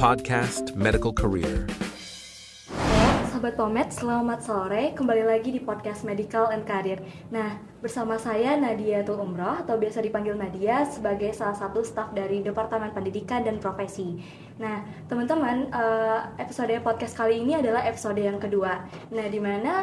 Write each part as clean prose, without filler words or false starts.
podcast Medical Career. Sobat Pomed, selamat sore. Kembali lagi di podcast Medical and Career. Nah, bersama saya Nadia Tul Umroh atau biasa dipanggil Nadia sebagai salah satu staf dari Departemen Pendidikan dan Profesi. Nah, teman-teman, episode podcast kali ini adalah episode yang kedua. Nah, di mana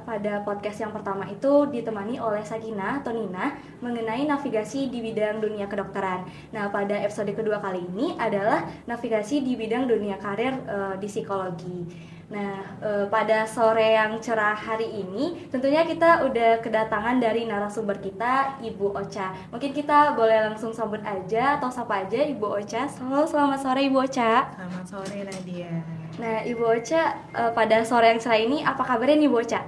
pada podcast yang pertama itu ditemani oleh Sakinah atau Nina mengenai navigasi di bidang dunia kedokteran. Nah, pada episode kedua kali ini adalah navigasi di bidang dunia karir di psikologi. Nah, pada sore yang cerah hari ini tentunya kita udah kedatangan dari narasumber kita, Ibu Ocha. Mungkin kita boleh langsung sambut aja atau sapa aja Ibu Ocha. Halo, selamat sore Ibu Ocha. Selamat sore Nadia. Nah, Ibu Ocha, pada sore yang cerah ini apa kabarnya nih Ibu Ocha?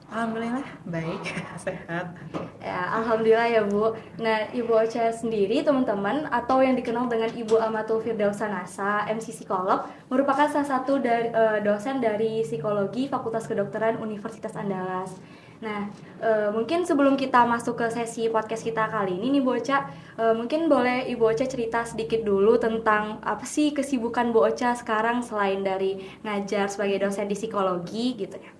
Alhamdulillah baik, sehat. Ya, alhamdulillah ya Bu. Nah, Ibu Ocha sendiri teman-teman atau yang dikenal dengan Ibu Amatul Firdausanasa, MC Psikolog, merupakan salah satu dari, dosen dari Psikologi Fakultas Kedokteran Universitas Andalas. Nah, mungkin sebelum kita masuk ke sesi podcast kita kali ini nih Bu Ocha, mungkin boleh Ibu Ocha cerita sedikit dulu tentang apa sih kesibukan Bu Ocha sekarang selain dari ngajar sebagai dosen di psikologi gitu ya.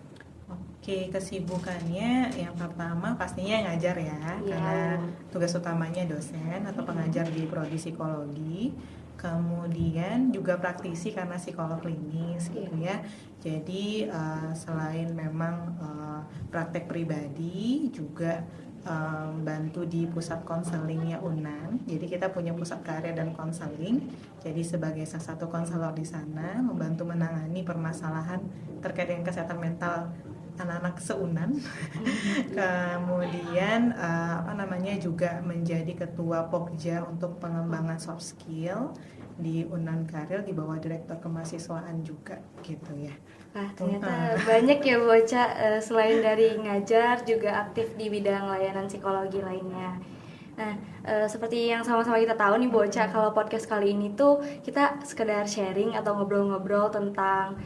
Oke, kesibukannya yang pertama pastinya ngajar ya, karena tugas utamanya dosen atau pengajar di prodi psikologi. Kemudian juga praktisi karena psikolog klinis gitu ya. Jadi selain memang praktek pribadi juga bantu di pusat konselingnya UNAN. Jadi kita punya pusat karya dan konseling. Jadi sebagai salah satu konselor di sana membantu menangani permasalahan terkait dengan kesehatan mental anak-anak seunan. Kemudian juga menjadi ketua Pokja untuk pengembangan soft skill di Unan Karir di bawah direktur kemahasiswaan juga gitu ya. Wah, ternyata banyak ya Bu Ocha, selain dari ngajar juga aktif di bidang layanan psikologi lainnya. Nah, seperti yang sama-sama kita tahu nih Bu Ocha, kalau podcast kali ini tuh kita sekedar sharing atau ngobrol-ngobrol tentang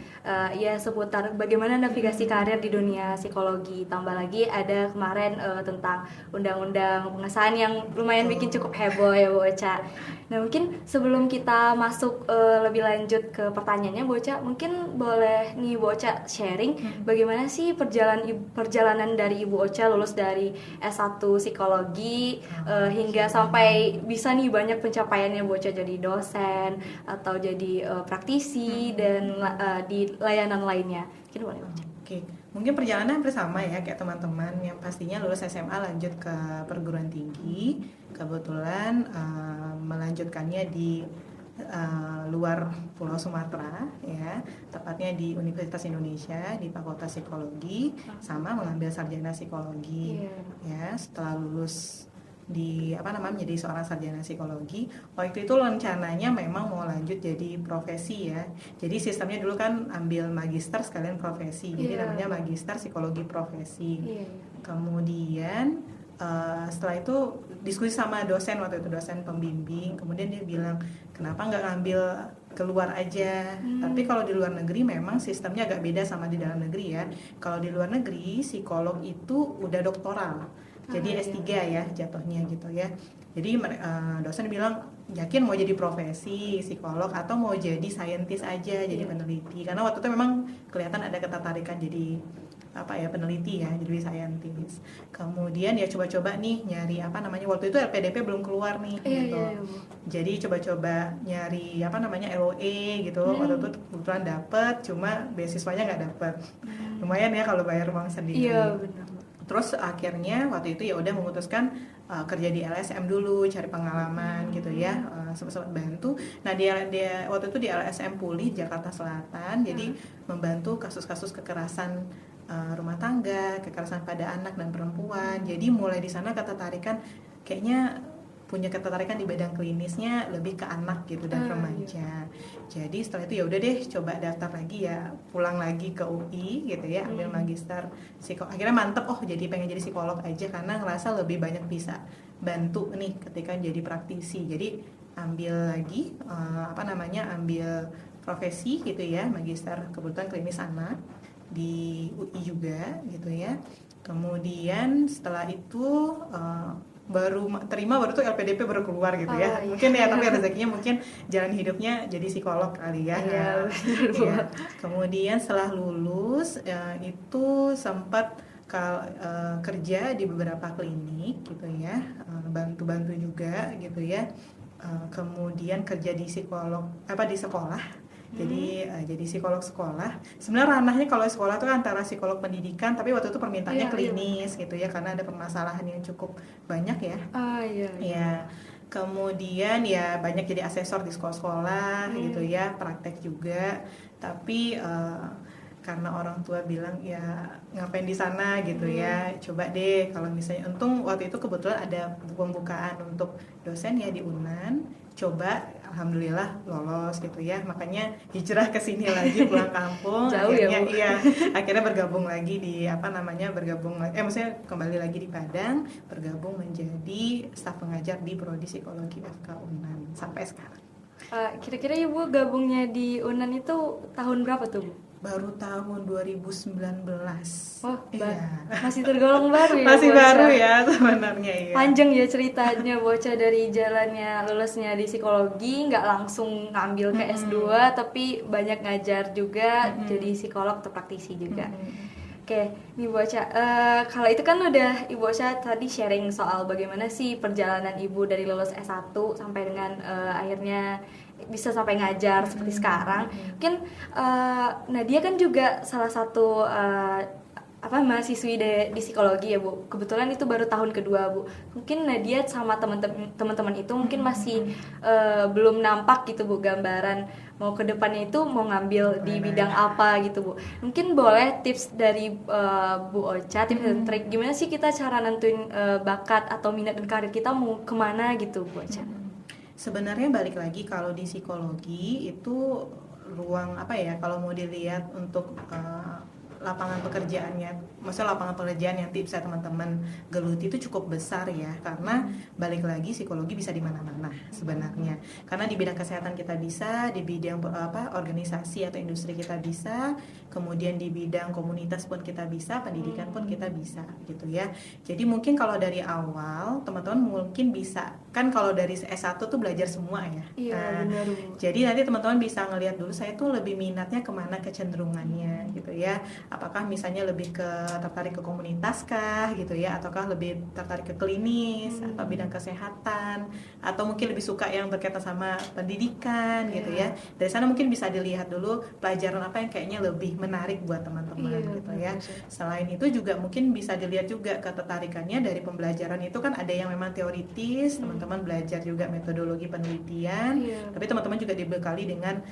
ya seputar bagaimana navigasi karir di dunia psikologi. Tambah lagi ada kemarin tentang undang-undang pengesahan yang lumayan bikin cukup heboh ya Bu Ocha. Nah, mungkin sebelum kita masuk lebih lanjut ke pertanyaannya Bu Ocha, mungkin boleh nih Bu Ocha sharing bagaimana sih perjalanan dari Ibu Ocha lulus dari S1 psikologi hingga sampai bisa nih banyak pencapaiannya Bu Ocha jadi dosen atau jadi praktisi dan di layanan lainnya. Mungkin boleh Bu Ocha. Oke, mungkin perjalanan hampir sama ya kayak teman-teman yang pastinya lulus SMA lanjut ke perguruan tinggi. Kebetulan melanjutkannya di luar Pulau Sumatera ya, tepatnya di Universitas Indonesia di Fakultas Psikologi, sama mengambil sarjana psikologi. Ya, setelah lulus menjadi seorang sarjana psikologi. Waktu itu rencananya memang mau lanjut jadi profesi ya. Jadi sistemnya dulu kan ambil magister sekalian profesi. Jadi namanya magister psikologi profesi. Kemudian setelah itu diskusi sama dosen, waktu itu dosen pembimbing. Kemudian dia bilang, kenapa nggak ngambil keluar aja. Tapi kalau di luar negeri memang sistemnya agak beda sama di dalam negeri ya. Kalau di luar negeri psikolog itu udah doktoral. Jadi S3 ya jatuhnya gitu ya. Jadi dosen bilang, yakin mau jadi profesi psikolog atau mau jadi saintis aja, jadi peneliti. Karena waktu itu memang kelihatan ada ketertarikan jadi peneliti ya, jadi saintis. Kemudian ya coba-coba nih nyari waktu itu LPDP belum keluar nih gitu. Jadi coba-coba nyari LOE gitu. Waktu itu kebetulan dapet, cuma beasiswanya nggak dapet. Lumayan ya kalau bayar uang sendiri. Iya, benar. Terus akhirnya waktu itu ya udah memutuskan kerja di LSM dulu, cari pengalaman gitu ya, sempat bantu. Nah dia waktu itu di LSM Puli Jakarta Selatan, jadi membantu kasus-kasus kekerasan rumah tangga, kekerasan pada anak dan perempuan. Jadi mulai di sana ketertarikan, kayaknya punya ketertarikan di bidang klinisnya lebih ke anak gitu dan remaja. Jadi setelah itu ya udah deh coba daftar lagi ya, pulang lagi ke UI gitu ya, ambil magister psikolog. Akhirnya mantep, jadi pengen jadi psikolog aja karena ngerasa lebih banyak bisa bantu nih ketika jadi praktisi. Jadi ambil lagi ambil profesi gitu ya, magister kebetulan klinis anak di UI juga gitu ya. Kemudian setelah itu terima baru tuh LPDP baru keluar gitu ya. Iya. Mungkin ya, tapi rezekinya mungkin jalan hidupnya jadi psikolog kali ya. Iya, benar, Bu. Iya. Kemudian setelah lulus itu sempat kerja di beberapa klinik gitu ya, bantu-bantu juga gitu ya. Kemudian kerja di di sekolah. Jadi psikolog sekolah. Sebenarnya ranahnya kalau sekolah itu antara psikolog pendidikan, tapi waktu itu permintaannya Iya, klinis gitu ya, karena ada permasalahan yang cukup banyak ya. Iya. Ya, kemudian ya banyak jadi asesor di sekolah-sekolah gitu ya, praktek juga. Tapi karena orang tua bilang ya ngapain di sana gitu ya, coba deh kalau misalnya, untung waktu itu kebetulan ada pembukaan untuk dosen ya di UNAN, coba alhamdulillah lolos gitu ya, makanya hijrah ke sini lagi pulang kampung. Jauh ya, akhirnya Bu? iya, akhirnya bergabung lagi di maksudnya kembali lagi di Padang, bergabung menjadi staf pengajar di Prodi Psikologi FK UNAN sampai sekarang. Kira-kira Ibu gabungnya di UNAN itu tahun berapa tuh, Bu? Baru tahun 2019. Wah, Iya. masih tergolong baru ya. Masih Bocah. baru ya sebenarnya ya. Panjang ya ceritanya Bocah dari jalannya lulusnya di psikologi, nggak langsung ngambil ke S2, tapi banyak ngajar juga, jadi psikolog atau praktisi juga. Oke, nih Bocah, kalau itu kan udah Ibu Bocah tadi sharing soal bagaimana sih perjalanan Ibu dari lulus S1 sampai dengan akhirnya bisa sampai ngajar seperti sekarang. Mungkin Nadia kan juga salah satu mahasiswi di psikologi ya, Bu. Kebetulan itu baru tahun kedua, Bu. Mungkin Nadia sama teman-teman itu mungkin masih belum nampak gitu, Bu, gambaran mau ke depannya itu mau ngambil di bidang apa gitu, Bu. Mungkin boleh tips dari Bu Ocha, tips dan trik gimana sih kita cara nentuin bakat atau minat dan karir kita mau kemana gitu, Bu Ocha. Sebenarnya balik lagi, kalau di psikologi itu ruang kalau mau dilihat untuk lapangan pekerjaannya, maksudnya lapangan pekerjaan yang tips saya teman-teman geluti itu cukup besar ya, karena balik lagi psikologi bisa di mana-mana sebenarnya, karena di bidang kesehatan kita bisa, di bidang organisasi atau industri kita bisa, kemudian di bidang komunitas pun kita bisa, pendidikan pun kita bisa gitu ya. Jadi mungkin kalau dari awal teman-teman mungkin bisa, kan kalau dari S1 tuh belajar semua ya. Iya, benar, Bu. Jadi nanti teman-teman bisa ngelihat dulu saya tuh lebih minatnya kemana kecenderungannya gitu ya. Apakah misalnya lebih tertarik ke komunitas kah gitu ya, ataukah lebih tertarik ke klinis atau bidang kesehatan, atau mungkin lebih suka yang berkaitan sama pendidikan gitu ya. Dari sana mungkin bisa dilihat dulu pelajaran apa yang kayaknya lebih menarik buat teman-teman gitu ya. Selain itu juga mungkin bisa dilihat juga ketertarikannya dari pembelajaran itu, kan ada yang memang teoritis, teman-teman belajar juga metodologi penelitian, tapi teman-teman juga dibekali dengan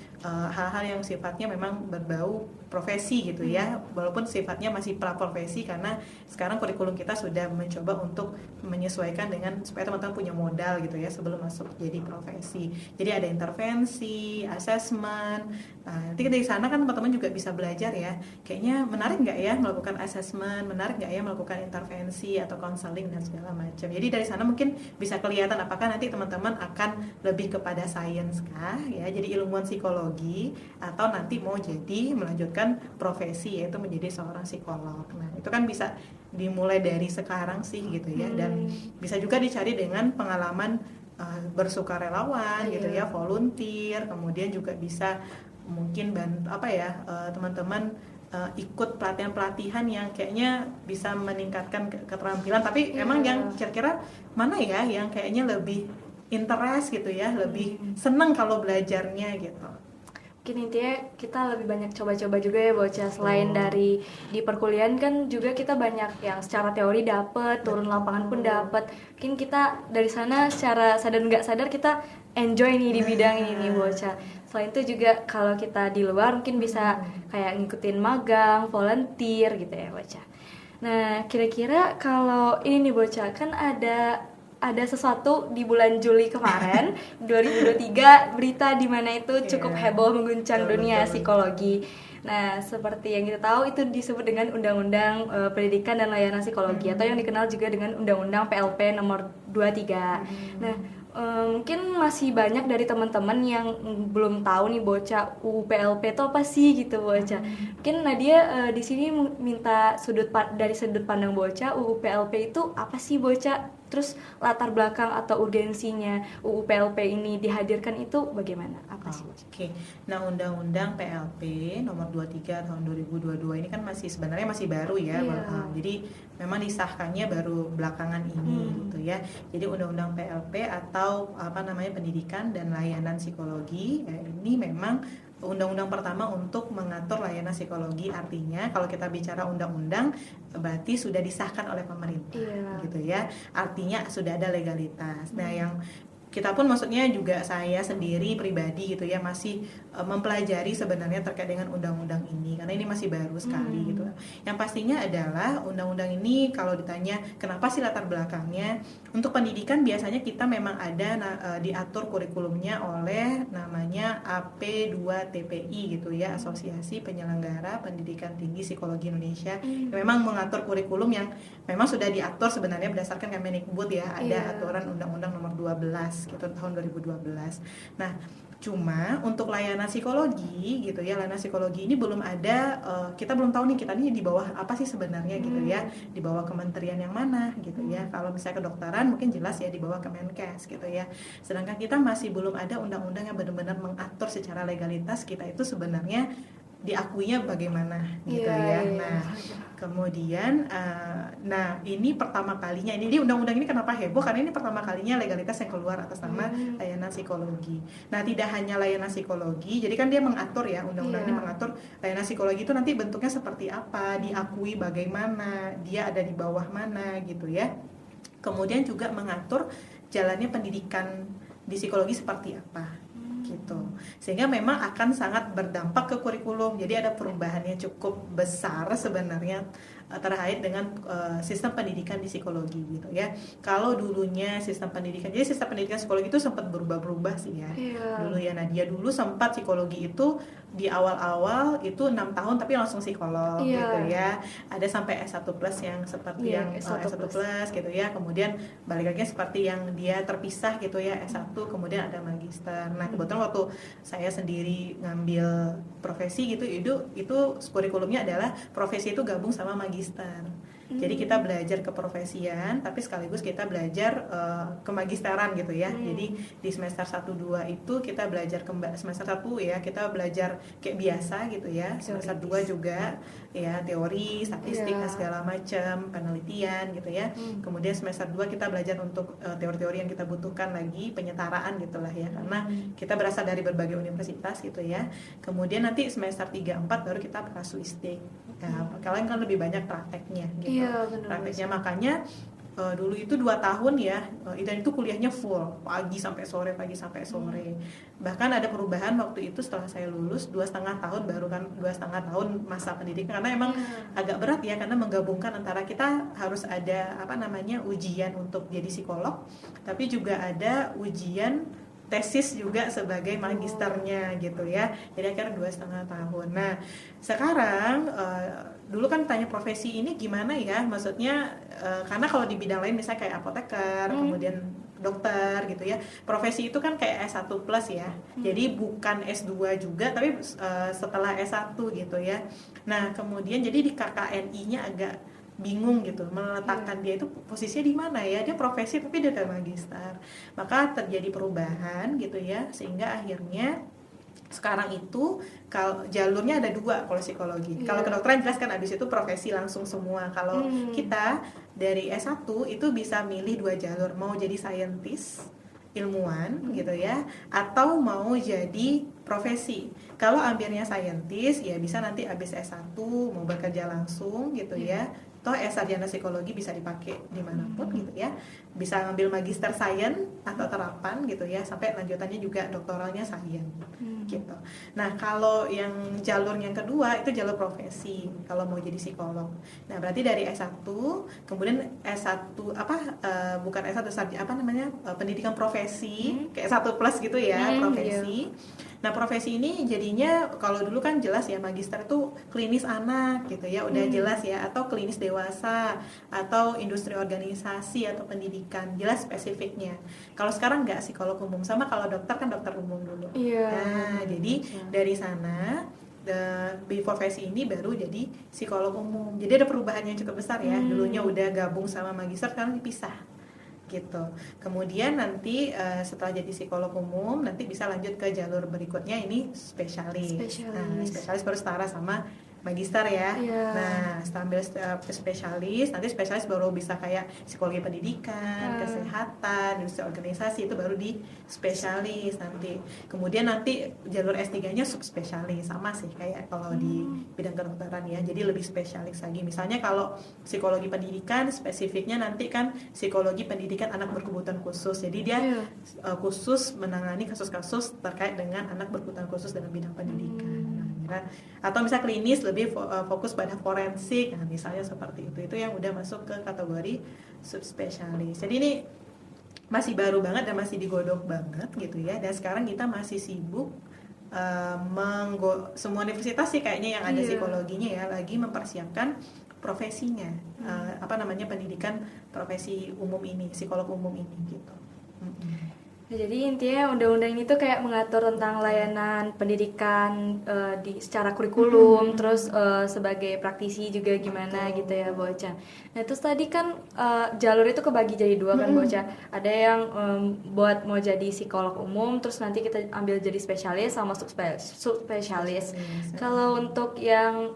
hal-hal yang sifatnya memang berbau profesi gitu ya, walaupun sifatnya masih praprofesi, karena sekarang kurikulum kita sudah mencoba untuk menyesuaikan dengan supaya teman-teman punya modal gitu ya sebelum masuk jadi profesi. Jadi ada intervensi, assessment. Nah, nanti dari sana kan teman-teman juga bisa belajar ya, kayaknya menarik nggak ya melakukan assessment, menarik nggak ya melakukan intervensi atau counseling dan segala macam. Jadi dari sana mungkin bisa kelihatan apakah nanti teman-teman akan lebih kepada science kah ya, jadi ilmuwan psikologi, atau nanti mau jadi melanjutkan profesi yaitu menjadi seorang psikolog. Nah, itu kan bisa dimulai dari sekarang sih gitu ya, dan bisa juga dicari dengan pengalaman bersukarelawan gitu ya, volunteer, kemudian juga bisa mungkin teman-teman ikut pelatihan-pelatihan yang kayaknya bisa meningkatkan keterampilan, tapi emang yang kira-kira mana ya yang kayaknya lebih interest gitu ya, lebih seneng kalau belajarnya gitu. Mungkin intinya kita lebih banyak coba-coba juga ya Bocah. Selain dari di perkuliahan kan juga kita banyak yang secara teori dapet, turun lapangan pun dapet. Mungkin kita dari sana secara sadar nggak sadar kita enjoy nih di bidang ini Bocah. Selain itu juga kalau kita di luar mungkin bisa kayak ngikutin magang, volunteer gitu ya Bocah. Nah kira-kira kalau ini nih Bocah, kan ada sesuatu di bulan Juli kemarin 2023, berita di mana itu cukup heboh mengguncang dunia psikologi. Nah, seperti yang kita tahu itu disebut dengan Undang-Undang Pendidikan dan Layanan Psikologi atau yang dikenal juga dengan Undang-Undang PLP nomor 23. Nah, mungkin masih banyak dari teman-teman yang belum tahu nih Bocah UPLP itu apa sih gitu Bocah. Mungkin Nadia di sini minta dari sudut pandang Bocah UPLP itu apa sih Bocah? Terus latar belakang atau urgensinya UU PLP ini dihadirkan itu bagaimana? Apa sih? Oke. Nah, Undang-Undang PLP nomor 23 tahun 2022 ini kan sebenarnya masih baru ya. Iya. Jadi memang disahkannya baru belakangan ini gitu ya. Jadi Undang-Undang PLP atau pendidikan dan layanan psikologi ini memang undang-undang pertama untuk mengatur layanan psikologi. Artinya kalau kita bicara undang-undang berarti sudah disahkan oleh pemerintah. Iya. Gitu ya. Artinya sudah ada legalitas. Nah, yang kita pun maksudnya juga saya sendiri pribadi gitu ya masih mempelajari sebenarnya terkait dengan undang-undang ini karena ini masih baru sekali gitu. Yang pastinya adalah undang-undang ini kalau ditanya kenapa sih latar belakangnya, untuk pendidikan biasanya kita memang ada diatur kurikulumnya oleh namanya AP2TPI gitu ya, Asosiasi Penyelenggara Pendidikan Tinggi Psikologi Indonesia. Memang mengatur kurikulum yang memang sudah diatur sebenarnya berdasarkan Kemendikbud ya, ada aturan Undang-Undang nomor 12 gitu tahun 2012. Nah, cuma untuk layanan psikologi gitu ya, layanan psikologi ini belum ada, kita belum tahu nih kita ini di bawah apa sih sebenarnya gitu ya, di bawah kementerian yang mana gitu ya. Kalau misalnya kedokteran mungkin jelas ya di bawah Kemenkes gitu ya. Sedangkan kita masih belum ada undang-undang yang benar-benar mengatur secara legalitas kita itu sebenarnya diakuinya bagaimana gitu ya. Nah, kemudian nah ini pertama kalinya ini di undang-undang ini kenapa heboh, karena ini pertama kalinya legalitas yang keluar atas nama layanan psikologi. Nah, tidak hanya layanan psikologi, jadi kan dia mengatur ya, undang-undang ini mengatur layanan psikologi itu nanti bentuknya seperti apa, diakui bagaimana, dia ada di bawah mana gitu ya. Kemudian juga mengatur jalannya pendidikan di psikologi seperti apa gitu, sehingga memang akan sangat berdampak ke kurikulum. Jadi ada perubahannya cukup besar sebenarnya terkait dengan sistem pendidikan di psikologi gitu ya. Kalau dulunya sistem pendidikan, jadi sistem pendidikan psikologi itu sempat berubah-berubah sih ya. Dulu ya Nadia dulu sempat psikologi itu di awal-awal itu 6 tahun tapi langsung psikolog gitu ya. Ada sampai S1 plus yang seperti yang S1 plus gitu ya. Kemudian balik lagi seperti yang dia terpisah gitu ya, S1 kemudian ada magister. Nah, kebetulan waktu saya sendiri ngambil profesi gitu, itu kurikulumnya adalah profesi itu gabung sama magister. Jadi kita belajar keprofesian tapi sekaligus kita belajar kemagisteran gitu ya. Jadi di semester 1 2 itu kita belajar semester 1 ya, kita belajar kayak biasa gitu ya. Semester 2 juga ya teori, statistik dan segala macam, penelitian gitu ya. Kemudian semester 2 kita belajar untuk teori-teori yang kita butuhkan lagi, penyetaraan gitulah ya. Karena kita berasal dari berbagai universitas gitu ya. Kemudian nanti semester 3 4 baru kita prasuistik. Nah, kalian kan lebih banyak prakteknya gitu. Prakteknya makanya dulu itu 2 tahun ya, dan itu kuliahnya full pagi sampai sore. Bahkan ada perubahan waktu itu setelah saya lulus 2,5 tahun, baru kan 2,5 tahun masa pendidikan, karena emang agak berat ya, karena menggabungkan antara kita harus ada ujian untuk jadi psikolog, tapi juga ada ujian tesis juga sebagai magisternya gitu ya. Jadi akhirnya 2,5 tahun. Nah, sekarang dulu kan tanya profesi ini gimana ya, maksudnya karena kalau di bidang lain misalnya kayak apoteker, kemudian dokter gitu ya, profesi itu kan kayak S1 plus ya, jadi bukan S2 juga tapi setelah S1 gitu ya. Nah, kemudian jadi di KKNI-nya agak bingung gitu meletakkan dia itu posisinya di mana ya, dia profesi tapi dia udah magister. Maka terjadi perubahan gitu ya, sehingga akhirnya sekarang itu kalau jalurnya ada 2 kalau psikologi. Kalau kedokteran jelas kan abis itu profesi langsung semua. Kalau kita dari S1 itu bisa milih 2 jalur, mau jadi scientist, ilmuwan gitu ya, atau mau jadi profesi. Kalau ambilnya scientist ya bisa nanti abis S1 mau bekerja langsung gitu ya. Toh sarjana psikologi bisa dipakai dimanapun gitu ya, bisa ngambil magister sains atau terapan gitu ya, sampai lanjutannya juga doktoralnya sains gitu. Nah, kalau yang jalur yang kedua itu jalur profesi kalau mau jadi psikolog. Nah, berarti dari S1 kemudian S1 bukan S1 pendidikan profesi kayak 1 plus gitu ya, profesi. Nah, profesi ini jadinya kalau dulu kan jelas ya, magister itu klinis anak gitu ya, udah jelas ya, atau klinis dewasa, atau industri organisasi atau pendidikan, jelas spesifiknya. Kalau sekarang nggak, psikolog umum, sama kalau dokter kan dokter umum dulu. Nah, jadi dari sana di profesi ini baru jadi psikolog umum. Jadi ada perubahan yang cukup besar ya. Dulunya udah gabung sama magister, sekarang dipisah gitu. Kemudian nanti setelah jadi psikolog umum nanti bisa lanjut ke jalur berikutnya, ini spesialis. Nah, spesialis baru setara sama magister ya. Iya. Nah, setelah ambil spesialis, nanti spesialis baru bisa kayak psikologi pendidikan, kesehatan, industri organisasi, itu baru di spesialis nanti. Kemudian nanti jalur S3-nya subspesialis, sama sih kayak kalau di bidang kedokteran ya. Jadi lebih spesialis lagi. Misalnya kalau psikologi pendidikan spesifiknya nanti kan psikologi pendidikan anak berkebutuhan khusus. Jadi dia khusus menangani kasus-kasus terkait dengan anak berkebutuhan khusus dalam bidang pendidikan. Atau misalnya klinis lebih fokus pada forensik, nah misalnya seperti itu yang udah masuk ke kategori subspesialis. Jadi ini masih baru banget dan masih digodok banget gitu ya. Dan sekarang kita masih sibuk semua universitas sih kayaknya yang ada psikologinya ya lagi mempersiapkan profesinya, pendidikan profesi umum ini, psikolog umum ini gitu. Jadi intinya undang-undang ini tuh kayak mengatur tentang layanan pendidikan secara kurikulum, terus sebagai praktisi juga gimana gitu ya Bu Ocha. Nah terus tadi kan jalur itu kebagi jadi dua kan Bu Ocha. Ada yang buat mau jadi psikolog umum, terus nanti kita ambil jadi spesialis sama subspesialis. Kalau untuk yang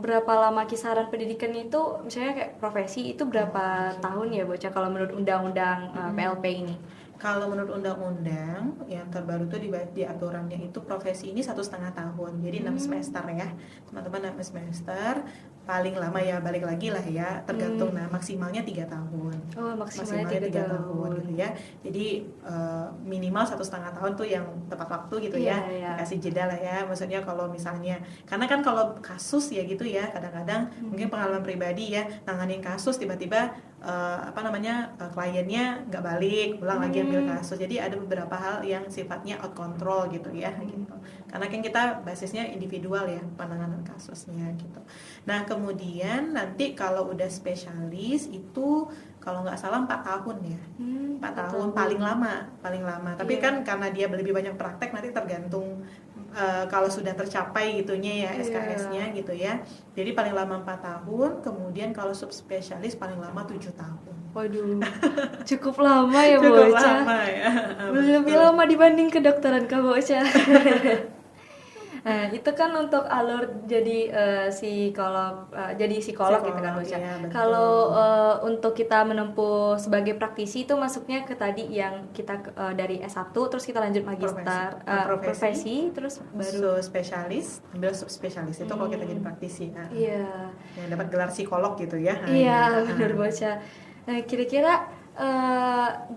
berapa lama kisaran pendidikan itu, misalnya kayak profesi itu berapa tahun ya Bu Ocha kalau menurut undang-undang PLP ini? Kalau menurut undang-undang yang terbaru tuh di aturannya itu profesi ini 1,5 tahun, jadi 6 semester ya teman-teman, 6 semester paling lama ya, balik lagi lah ya tergantung. Nah maksimalnya 3 tahun. Maksimalnya 3 tahun gitu ya. Jadi minimal 1,5 tahun tuh yang tepat waktu gitu ya. Kasih jeda lah ya, maksudnya kalau misalnya karena kan kalau kasus ya gitu ya, kadang-kadang mungkin pengalaman pribadi ya, nanganin kasus tiba-tiba kliennya nggak balik, pulang lagi ambil kasus. Jadi ada beberapa hal yang sifatnya out control gitu ya gitu. Karena kan kita basisnya individual ya penanganan kasusnya gitu. Nah kemudian nanti kalau udah spesialis itu kalau nggak salah 4 tahun ya, 4 tahun paling lama. Tapi kan karena dia lebih banyak praktek nanti tergantung kalau sudah tercapai gitunya ya SKS-nya gitu ya. Jadi paling lama 4 tahun, kemudian kalau subspesialis paling lama 7 tahun. Waduh, cukup lama ya Bu Ocha. Cukup lama ya. Lebih lama dibanding kedokteran Kak Bu Ocha. Nah, itu kan untuk alur jadi psikolog gitu kan Bu Ocha. Ya, kalau untuk kita menempuh sebagai praktisi itu masuknya ke tadi yang kita dari S1 terus kita lanjut magister profesi terus baru spesialis, ambil subspesialis itu kalau kita jadi praktisi. Iya. Yang dapat gelar psikolog gitu ya. Iya, benar Bu Ocha. Nah, kira-kira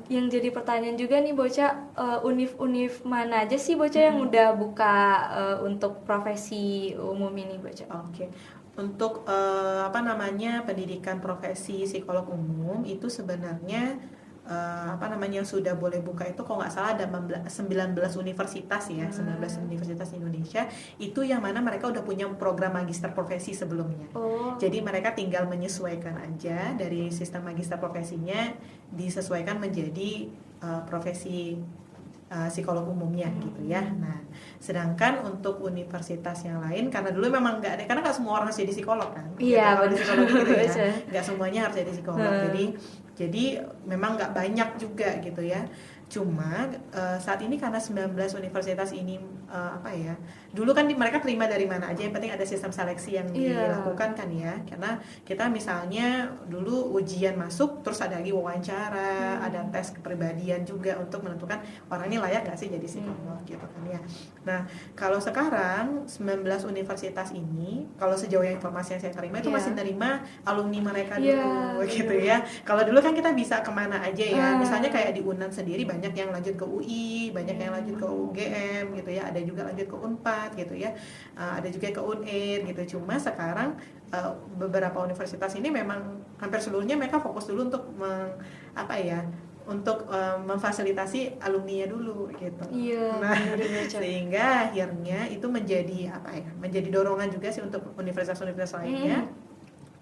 yang jadi pertanyaan juga nih Bocha, univ-univ mana aja sih Bocha yang udah buka untuk profesi umum ini Bocha? Oke. Untuk pendidikan profesi psikolog umum itu sebenarnya yang sudah boleh buka itu kalau nggak salah ada 19 universitas ya, 19 universitas di Indonesia itu yang mana mereka udah punya program magister profesi sebelumnya. Jadi mereka tinggal menyesuaikan aja dari sistem magister profesinya disesuaikan menjadi profesi psikolog umumnya gitu ya. Nah, sedangkan untuk universitas yang lain karena dulu memang nggak ada, karena nggak semua orang harus jadi psikolog kan. Iya, kalau di psikologi gitu ya, nggak semuanya harus jadi psikolog. Jadi memang nggak banyak juga gitu ya. Cuma saat ini karena 19 universitas ini dulu kan mereka terima dari mana aja, yang penting ada sistem seleksi yang dilakukan kan ya. Karena kita misalnya dulu ujian masuk, terus ada lagi wawancara, ada tes kepribadian juga untuk menentukan orang ini layak nggak sih jadi psikolog gitu kan ya. Nah kalau sekarang 19 universitas ini, kalau sejauh yang informasi yang saya terima itu masih menerima alumni mereka dulu gitu ya. Kalau dulu kan kita bisa kemana aja ya, misalnya kayak di UNAN sendiri banyak yang lanjut ke UI, banyak yang lanjut ke UGM gitu ya, ada juga lanjut ke UNPAD gitu ya, ada juga ke UNER gitu. Cuma sekarang beberapa universitas ini memang hampir seluruhnya mereka fokus dulu untuk memfasilitasi alumninya dulu gitu. Sehingga akhirnya itu menjadi menjadi dorongan juga sih untuk universitas-universitas lainnya.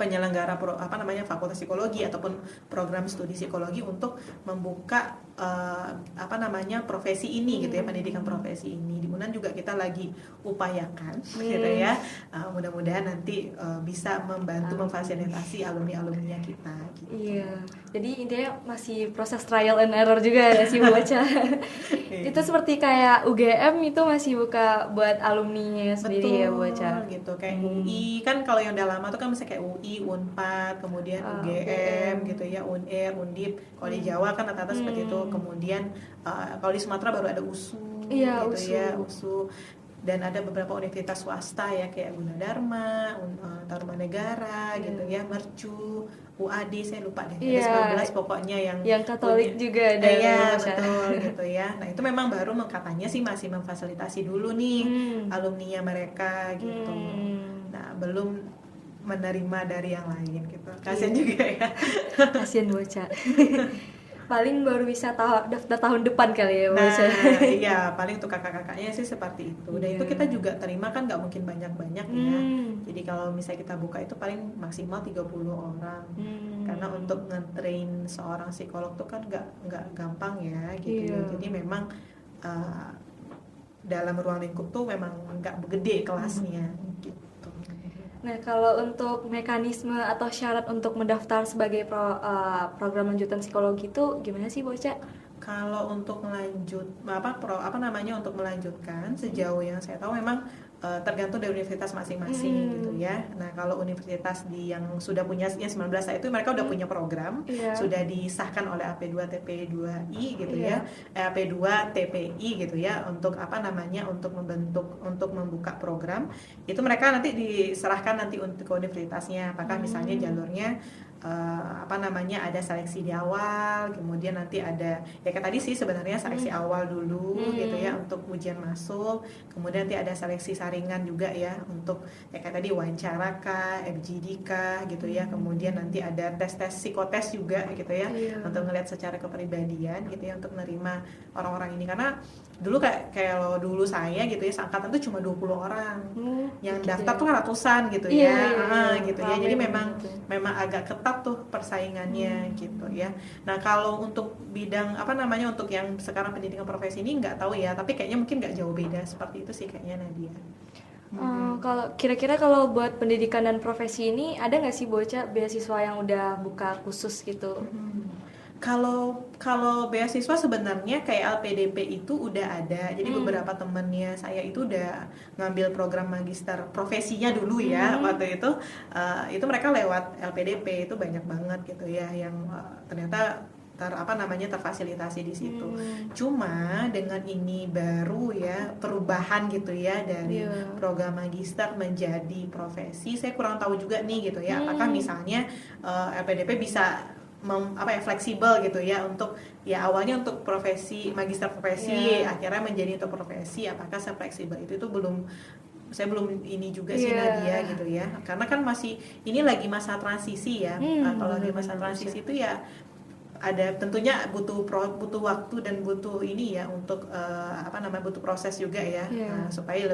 penyelenggara fakultas psikologi ataupun program studi psikologi untuk membuka profesi ini gitu ya, pendidikan profesi ini. Di Unan juga kita lagi upayakan gitu ya. Mudah-mudahan nanti bisa membantu memfasilitasi alumni-alumninya kita gitu. Iya. Jadi intinya masih proses trial and error juga ya sih Boca. Itu seperti kayak UGM itu masih buka buat alumninya sendiri. Betul, ya Boca. Gitu kayak UI kan, kalau yang udah lama tuh kan misalnya kayak UI, Unpad, kemudian UGM gitu ya, Unair, Undip. Kalau di Jawa kan rata-rata seperti itu. Kemudian kalau di Sumatera baru ada USU gitu ya, USU. Dan ada beberapa universitas swasta ya kayak Gunadarma, Tarumanegara gitu ya, Mercu, UAD, saya lupa deh, ada 19 pokoknya yang Katolik juga ada. Iya betul gitu ya. Nah itu memang baru katanya sih masih memfasilitasi dulu nih alumninya mereka gitu. Nah belum menerima dari yang lain gitu. Kasian juga ya. Kasian Boca. Paling baru bisa daftar tahun depan kali ya Boca. Iya paling untuk kakak-kakaknya sih seperti itu. Dan itu kita juga terima kan nggak mungkin banyak-banyak ya. Jadi kalau misalnya kita buka itu paling maksimal 30 orang. Karena untuk nge-train seorang psikolog tuh kan nggak gampang ya gitu. Jadi memang dalam ruang lingkup tuh memang nggak gede kelasnya gitu. Nah, kalau untuk mekanisme atau syarat untuk mendaftar sebagai program lanjutan psikologi itu gimana sih, Boca? Kalau untuk untuk melanjutkan, sejauh yang saya tahu memang tergantung dari universitas masing-masing gitu ya. Nah, kalau universitas yang sudah punya yang 19 itu mereka udah punya program, sudah disahkan oleh AP2 TP2I gitu ya. AP2 TPI gitu ya, untuk untuk membuka program. Itu mereka nanti diserahkan nanti untuk ke universitasnya, apakah misalnya jalurnya ada seleksi di awal, kemudian nanti ada ya kayak tadi sih sebenarnya seleksi awal dulu gitu ya untuk ujian masuk, kemudian nanti ada seleksi saringan juga ya untuk ya kayak tadi wawancara kah, FGD kah gitu ya, kemudian nanti ada tes psikotes juga gitu ya untuk ngelihat secara kepribadian gitu ya untuk menerima orang-orang ini. Karena dulu kalau dulu saya gitu ya seangkatan tuh cuma 20 orang yang daftar tuh ratusan gitu ya. Gitu ya, jadi memang agak ketat tuh persaingannya gitu ya. Nah kalau untuk bidang untuk yang sekarang pendidikan profesi ini nggak tahu ya, tapi kayaknya mungkin nggak jauh beda seperti itu sih kayaknya Nadia. Kalau kira-kira kalau buat pendidikan dan profesi ini ada nggak sih Boca beasiswa yang udah buka khusus gitu? Kalau beasiswa sebenarnya kayak LPDP itu udah ada. Jadi beberapa temennya saya itu udah ngambil program magister profesinya dulu ya waktu itu mereka lewat LPDP itu banyak banget gitu ya yang ternyata terfasilitasi di situ. Cuma dengan ini baru ya perubahan gitu ya dari program magister menjadi profesi, saya kurang tahu juga nih gitu ya. Apakah misalnya LPDP bisa fleksibel gitu ya untuk ya awalnya untuk profesi magister profesi akhirnya menjadi untuk profesi, apakah se-fleksibel itu saya belum ini juga sih Nadia gitu ya, karena kan masih ini lagi masa transisi ya. Kalau di masa transisi itu ya ada tentunya butuh waktu dan butuh ini ya untuk butuh proses juga ya. Supaya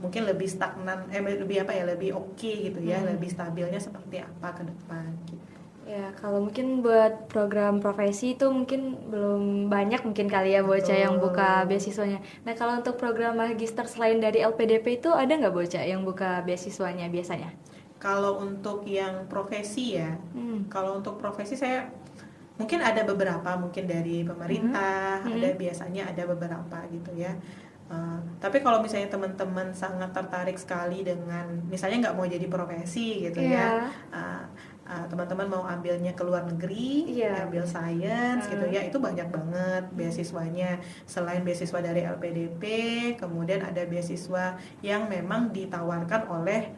mungkin lebih stagnan lebih oke gitu ya, lebih stabilnya seperti apa ke depan gitu. Ya, kalau mungkin buat program profesi itu mungkin belum banyak mungkin kali ya Boca yang buka beasiswanya. Nah, kalau untuk program magister selain dari LPDP itu ada nggak Boca yang buka beasiswanya biasanya? Kalau untuk yang profesi ya, kalau untuk profesi saya mungkin ada beberapa mungkin dari pemerintah, biasanya ada beberapa gitu ya. Tapi kalau misalnya teman-teman sangat tertarik sekali dengan misalnya nggak mau jadi profesi gitu ya, teman-teman mau ambilnya ke luar negeri, ambil sains gitu ya, itu banyak banget beasiswanya. Selain beasiswa dari LPDP, kemudian ada beasiswa yang memang ditawarkan oleh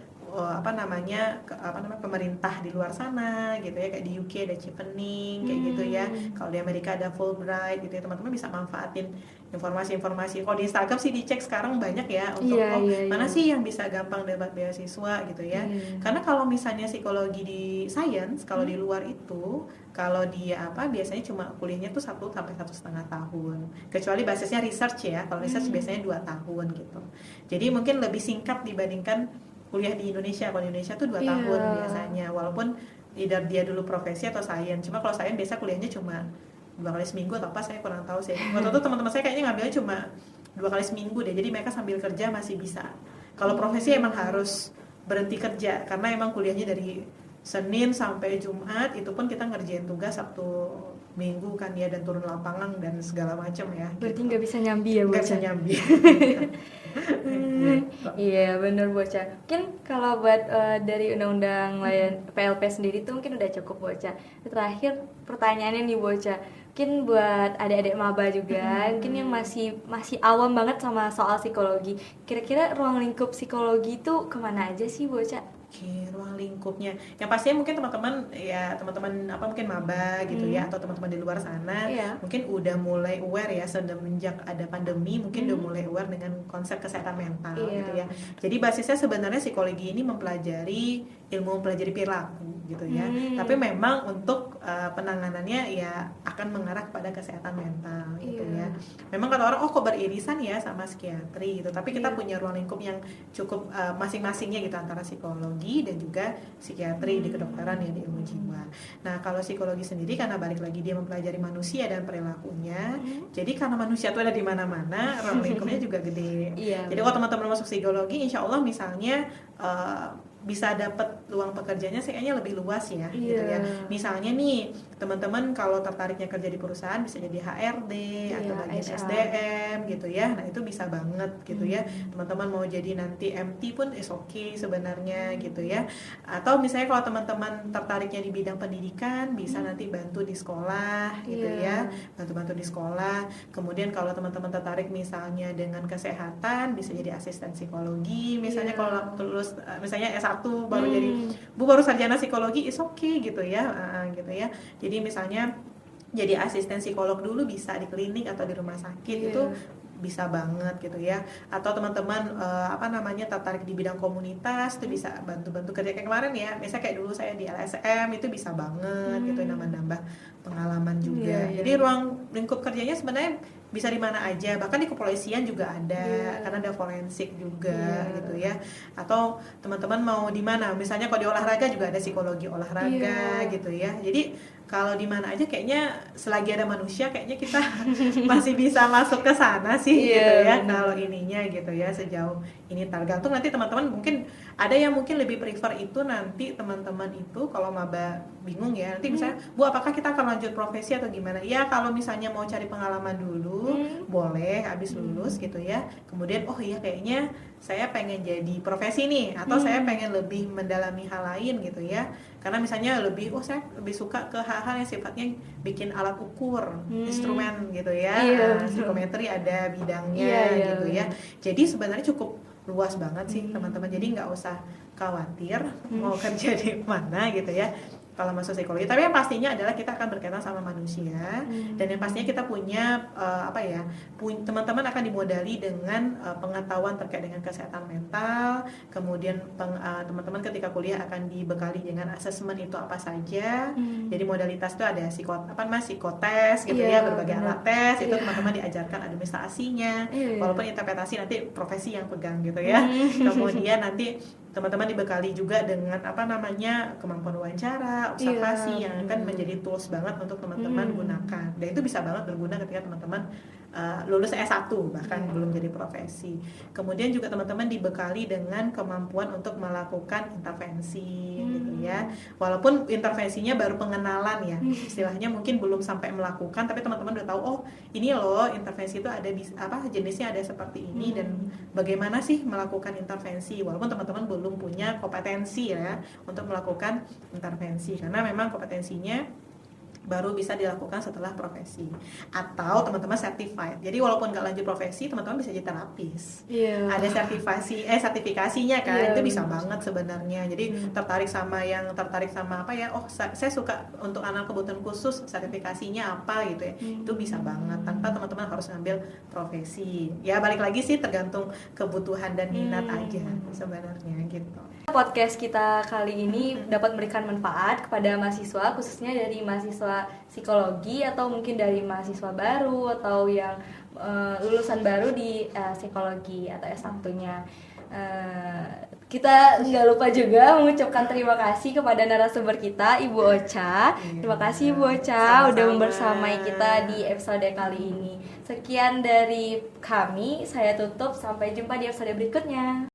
pemerintah di luar sana gitu ya, kayak di UK ada Chevening kayak gitu ya. Kalau di Amerika ada Fulbright gitu ya, teman-teman bisa manfaatin informasi-informasi. Kalau di Instagram sih dicek sekarang banyak ya untuk mana sih yang bisa gampang dapat beasiswa gitu ya. Karena kalau misalnya psikologi di sains, kalau di luar itu, kalau dia biasanya cuma kuliahnya tuh 1 sampai 1,5 tahun. Kecuali basisnya research ya. Kalau research biasanya 2 tahun gitu. Jadi mungkin lebih singkat dibandingkan kuliah di Indonesia. Kalau di Indonesia tuh 2 Iya. tahun biasanya, walaupun either dia dulu profesi atau sains. Cuma kalau sains biasa kuliahnya cuma 2 kali seminggu atau apa, saya kurang tahu sih. Waktu itu teman-teman saya kayaknya ngambilnya cuma 2 kali seminggu deh, jadi mereka sambil kerja masih bisa. Kalau profesi emang harus berhenti kerja, karena emang kuliahnya dari Senin sampai Jumat, itu pun kita ngerjain tugas Sabtu Minggu kan ya, dan turun lapangan dan segala macam ya. Berarti nggak bisa nyambi ya Nggak bocah? bisa nyambi. Iya bener bocah. Mungkin kalau buat dari undang-undang layan PLP sendiri tuh mungkin udah cukup bocah. Terakhir pertanyaannya nih bocah, mungkin buat adik-adik maba juga, mungkin yang masih awam banget sama soal psikologi. Kira-kira ruang lingkup psikologi itu kemana aja sih bocah? Oke, ruang lingkupnya. Yang pastinya mungkin teman-teman apa mungkin maba gitu ya, atau teman-teman di luar sana Iya. mungkin udah mulai aware ya semenjak ada pandemi, mungkin udah mulai aware dengan konsep kesehatan mental Iya. gitu ya. Jadi basisnya sebenarnya psikologi ini mempelajari perilaku gitu ya. Tapi memang untuk penanganannya ya akan mengarah kepada kesehatan mental gitu Iya. ya. Memang kata orang, oh kok beririsan ya sama psikiatri gitu. Tapi kita Iya. punya ruang lingkup yang cukup masing-masingnya gitu, antara psikologi dan juga psikiatri di kedokteran ya, di ilmu jiwa. Nah kalau psikologi sendiri karena balik lagi dia mempelajari manusia dan perilakunya, jadi karena manusia itu ada di mana-mana, ruang lingkupnya juga gede. Iya. Jadi kalau teman-teman masuk psikologi, insya Allah misalnya bisa dapat luang pekerjaannya kayaknya lebih luas ya, gitu ya. Iya. Misalnya nih teman-teman kalau tertariknya kerja di perusahaan bisa jadi HRD atau Iya, bagian HR. SDM gitu ya. Nah itu bisa banget gitu ya. Teman-teman mau jadi nanti MT pun is okay sebenarnya gitu ya. Atau misalnya kalau teman-teman tertariknya di bidang pendidikan, bisa nanti bantu di sekolah gitu Iya. ya, bantu-bantu di sekolah. Kemudian kalau teman-teman tertarik misalnya dengan kesehatan, bisa jadi asisten psikologi misalnya. Iya. Kalau lulus misalnya S1 baru jadi baru sarjana psikologi is okay gitu ya, gitu ya. Jadi misalnya jadi asisten psikolog dulu bisa di klinik atau di rumah sakit. Iya. Itu bisa banget gitu ya. Atau teman-teman tertarik di bidang komunitas itu bisa bantu-bantu kerja kayak kemarin ya. Misalnya kayak dulu saya di LSM itu bisa banget gitu, nambah-nambah pengalaman juga. Iya, Jadi iya. ruang lingkup kerjanya sebenarnya bisa di mana aja, bahkan di kepolisian juga ada, Iya. karena ada forensik juga Iya. gitu ya. Atau teman-teman mau di mana, misalnya kalau di olahraga juga ada psikologi olahraga Iya. gitu ya. Jadi kalau di mana aja kayaknya selagi ada manusia kayaknya kita masih bisa masuk ke sana sih Iya, gitu ya. benar. Kalau ininya gitu ya, sejauh ini tergantung nanti teman-teman, mungkin ada yang mungkin lebih prefer itu nanti teman-teman itu kalau maba bingung ya, nanti misalnya Bu apakah kita akan lanjut profesi atau gimana ya. Kalau misalnya mau cari pengalaman dulu boleh habis lulus gitu ya, kemudian oh iya kayaknya saya pengen jadi profesi nih, atau saya pengen lebih mendalami hal lain gitu ya, karena misalnya saya lebih suka ke hal-hal yang sifatnya bikin alat ukur, instrumen gitu ya. Iya. Psikometri ada bidangnya Iya, iya, gitu ya. Jadi sebenarnya cukup luas banget sih teman-teman, jadi nggak usah khawatir mau kerja di mana gitu ya kalau masuk psikologi. Tapi yang pastinya adalah kita akan berkaitan sama manusia, dan yang pastinya kita punya teman-teman akan dimodali dengan pengetahuan terkait dengan kesehatan mental. Kemudian teman-teman ketika kuliah akan dibekali dengan asesmen itu apa saja. Jadi modalitas itu ada psikotes gitu Iya, ya, berbagai benar. alat tes itu Iya. teman-teman diajarkan administrasinya. Iya. Walaupun interpretasi nanti profesi yang pegang gitu ya. Kemudian nanti teman-teman dibekali juga dengan kemampuan wawancara, observasi, Iya, yang akan menjadi tools banget untuk teman-teman gunakan. Dan itu bisa banget berguna ketika teman-teman lulus S1 bahkan belum jadi profesi. Kemudian juga teman-teman dibekali dengan kemampuan untuk melakukan intervensi gitu ya. Walaupun intervensinya baru pengenalan ya, istilahnya mungkin belum sampai melakukan, tapi teman-teman udah tahu oh ini loh intervensi itu ada jenisnya ada seperti ini, dan bagaimana sih melakukan intervensi, walaupun teman-teman belum punya kompetensi ya untuk melakukan intervensi, karena memang kompetensinya baru bisa dilakukan setelah profesi. Atau teman-teman certified, jadi walaupun nggak lanjut profesi teman-teman bisa jadi terapis. Iya. Ada sertifikasinya kan. Iya, Itu bisa benar. banget sebenarnya. Jadi tertarik sama saya suka untuk anak kebutuhan khusus, sertifikasinya apa gitu ya. Itu bisa banget tanpa teman-teman harus ngambil profesi. Ya balik lagi sih tergantung kebutuhan dan minat aja sebenarnya gitu. Podcast kita kali ini dapat memberikan manfaat kepada mahasiswa, khususnya dari mahasiswa psikologi atau mungkin dari mahasiswa baru atau yang lulusan baru di psikologi atau S1-nya. kita nggak lupa juga mengucapkan terima kasih kepada narasumber kita, Ibu Ocha. Terima kasih Ibu Ocha udah membersamai kita di episode kali ini. Sekian dari kami, saya tutup. Sampai jumpa di episode berikutnya.